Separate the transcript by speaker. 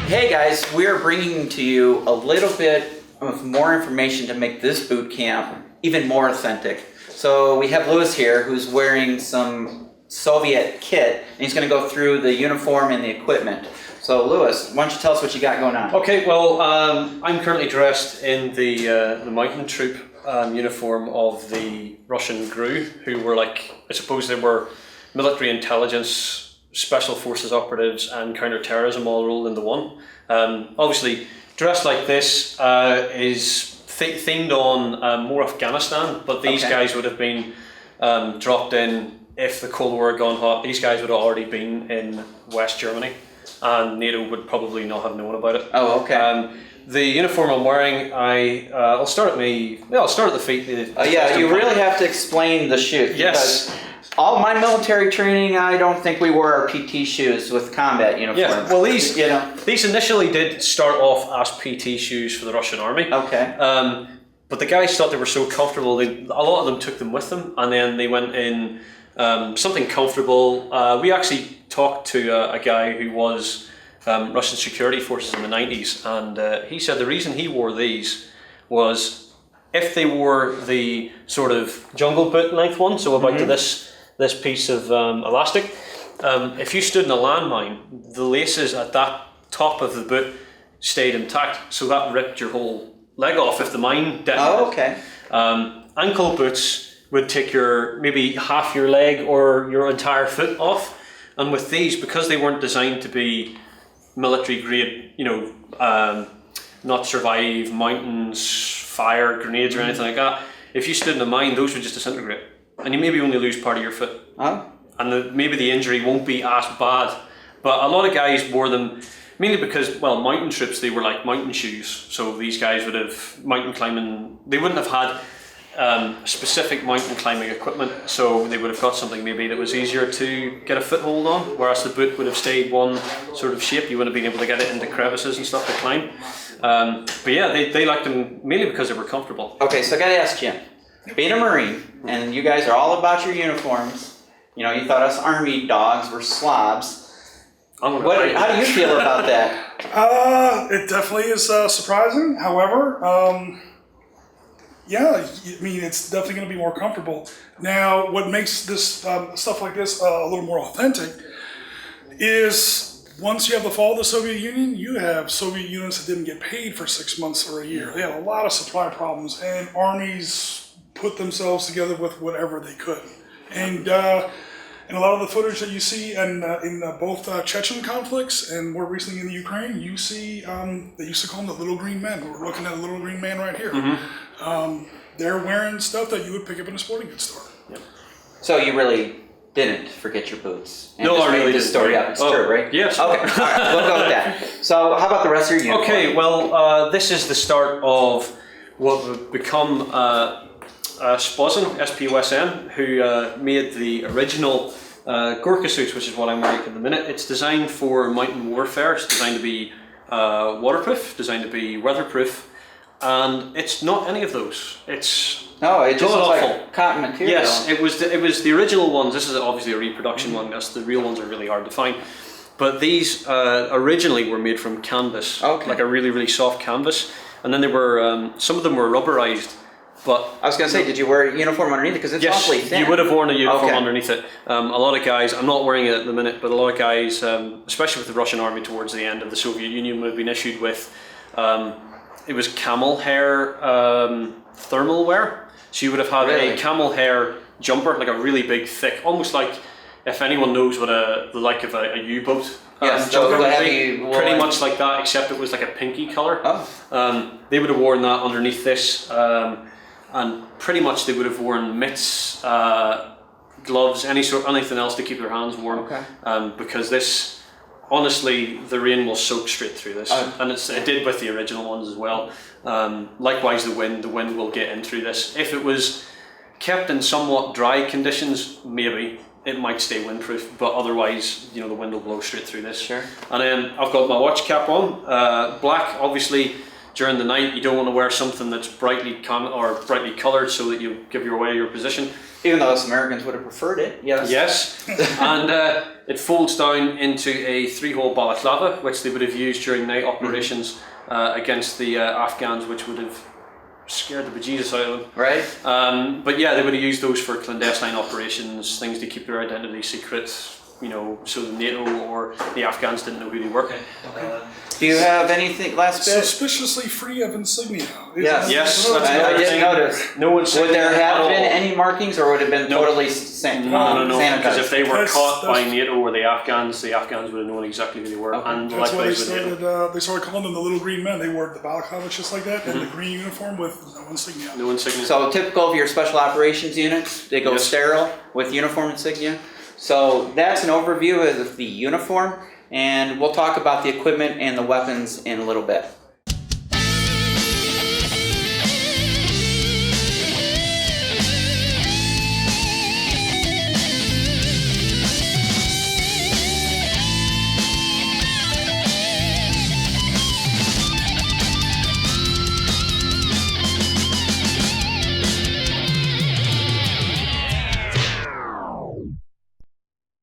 Speaker 1: Hey guys, we're bringing to you a little bit of more information to make this boot camp even more authentic. So we have Lewis here who's wearing some Soviet kit and he's going to go through the uniform and the equipment. So Lewis, why don't you tell us what you got going on?
Speaker 2: Okay, well, I'm currently dressed in the mountain troop uniform of the Russian GRU, who were like, I suppose they were military intelligence, special forces operatives and counter-terrorism all rolled into one. Obviously, dressed like this is themed on more Afghanistan, but these guys would have been dropped in if the Cold War had gone hot. These guys would have already been in West Germany, and NATO would probably not have known about it.
Speaker 1: Oh, okay.
Speaker 2: The uniform I'm wearing, I'll start at the feet.
Speaker 1: You really have to explain the shoes.
Speaker 2: Yes.
Speaker 1: Because all my military training, I don't think we wore our PT shoes with combat uniforms.
Speaker 2: Yeah, well, these initially did start off as PT shoes for the Russian army.
Speaker 1: Okay.
Speaker 2: But the guys thought they were so comfortable, a lot of them took them with them, and then they went in something comfortable. We actually talked to a guy who was Russian security forces in the 90s, and he said the reason he wore these was if they wore the sort of jungle boot length one, so about to this piece of elastic, if you stood in a landmine, the laces at that top of the boot stayed intact, so that ripped your whole leg off if the mine detonated.
Speaker 1: Oh, okay.
Speaker 2: Ankle boots would take maybe half your leg or your entire foot off, and with these, because they weren't designed to be military grade, not survive mountains, fire, grenades or anything like that, if you stood in a mine, those would just disintegrate. And you maybe only lose part of your foot.
Speaker 1: Oh.
Speaker 2: And maybe the injury won't be as bad. But a lot of guys wore them mainly because, well, mountain troops, they were like mountain shoes. So these guys would have mountain climbing, they wouldn't have had specific mountain climbing equipment. So they would have got something maybe that was easier to get a foothold on, whereas the boot would have stayed one sort of shape. You wouldn't have been able to get it into crevices and stuff to climb. But yeah, they liked them mainly because they were comfortable.
Speaker 1: Okay, so I got to ask Jim. Being a Marine, and you guys are all about your uniforms, you thought us Army dogs were slobs. How do you feel about that?
Speaker 3: It definitely is surprising. However, it's definitely going to be more comfortable. Now, what makes this stuff like this a little more authentic is once you have the fall of the Soviet Union, you have Soviet units that didn't get paid for 6 months or a year. They had a lot of supply problems, and armies put themselves together with whatever they could. And a lot of the footage that you see in both Chechen conflicts and more recently in the Ukraine, you see, they used to call them the little green men. We're looking at a little green man right here. They're wearing stuff that you would pick up in a sporting goods store.
Speaker 2: Yep.
Speaker 1: So you really didn't forget your boots? And
Speaker 2: No, I really
Speaker 1: didn't. Story up. It's true, right?
Speaker 2: Yes.
Speaker 1: Okay, all right, we'll go with that. So how about the rest of your uniform?
Speaker 2: Okay, well, this is the start of what would become Spozin, SPOSN, who made the original Gorka suits, which is what I'm wearing at the minute. It's designed for mountain warfare. It's designed to be waterproof, designed to be weatherproof, and it's not any of those. It's
Speaker 1: it just looks
Speaker 2: awful.
Speaker 1: like cotton material.
Speaker 2: Yes, it was the original ones. This is obviously a reproduction one. The real ones are really hard to find. But these originally were made from canvas, like a really, really soft canvas, and then they were some of them were rubberized. But
Speaker 1: I was going to say, did you wear a uniform underneath it? Because it's awfully thin.
Speaker 2: You would have worn a uniform underneath it. A lot of guys, I'm not wearing it at the minute, but a lot of guys, especially with the Russian army towards the end of the Soviet Union, would have been issued with, it was camel hair thermal wear. So you would have had a camel hair jumper, like a really big, thick, almost like, if anyone knows what the like of a U-boat.
Speaker 1: Yes,
Speaker 2: jumper would be pretty much like that, except it was like a pinky colour. They would have worn that underneath this. And pretty much they would have worn mitts, gloves, anything else to keep their hands warm. Because this, honestly, the rain will soak straight through this, and it did with the original ones as well. Likewise, the wind will get in through this. If it was kept in somewhat dry conditions, maybe it might stay windproof, but otherwise, the wind will blow straight through this.
Speaker 1: Sure.
Speaker 2: And then I've got my watch cap on, black, obviously. during the night. You don't want to wear something that's brightly coloured so that you give away your position.
Speaker 1: Even though us Americans would have preferred it, yes.
Speaker 2: Yes, and it folds down into a 3-hole balaclava, which they would have used during night operations against the Afghans, which would have scared the bejesus out of them.
Speaker 1: Right?
Speaker 2: But yeah, they would have used those for clandestine operations, things to keep their identity secret, so the NATO or the Afghans didn't know who they were.
Speaker 1: Do you have anything, last bit?
Speaker 3: Suspiciously free of insignia.
Speaker 1: Yes.
Speaker 2: Yes,
Speaker 3: No,
Speaker 2: that's
Speaker 1: I
Speaker 2: another
Speaker 1: didn't
Speaker 2: thing.
Speaker 1: notice.
Speaker 2: No insignia
Speaker 1: Would there
Speaker 2: at
Speaker 1: have
Speaker 2: all.
Speaker 1: been any markings, or would it have been
Speaker 2: No.
Speaker 1: totally
Speaker 2: No,
Speaker 1: sanitized?
Speaker 2: because if they were
Speaker 3: That's-
Speaker 2: caught by
Speaker 3: that's-
Speaker 2: NATO or the Afghans would have known exactly who they were.
Speaker 1: Okay.
Speaker 2: And
Speaker 3: That's why
Speaker 2: likewise with NATO.
Speaker 3: they started calling them the little green men. They wore the balaclava just like that, and the green uniform with no insignia.
Speaker 2: No insignia.
Speaker 1: So typical of your special operations units, they go
Speaker 2: Yes.
Speaker 1: sterile with uniform insignia. So that's an overview of the uniform, and we'll talk about the equipment and the weapons in a little bit.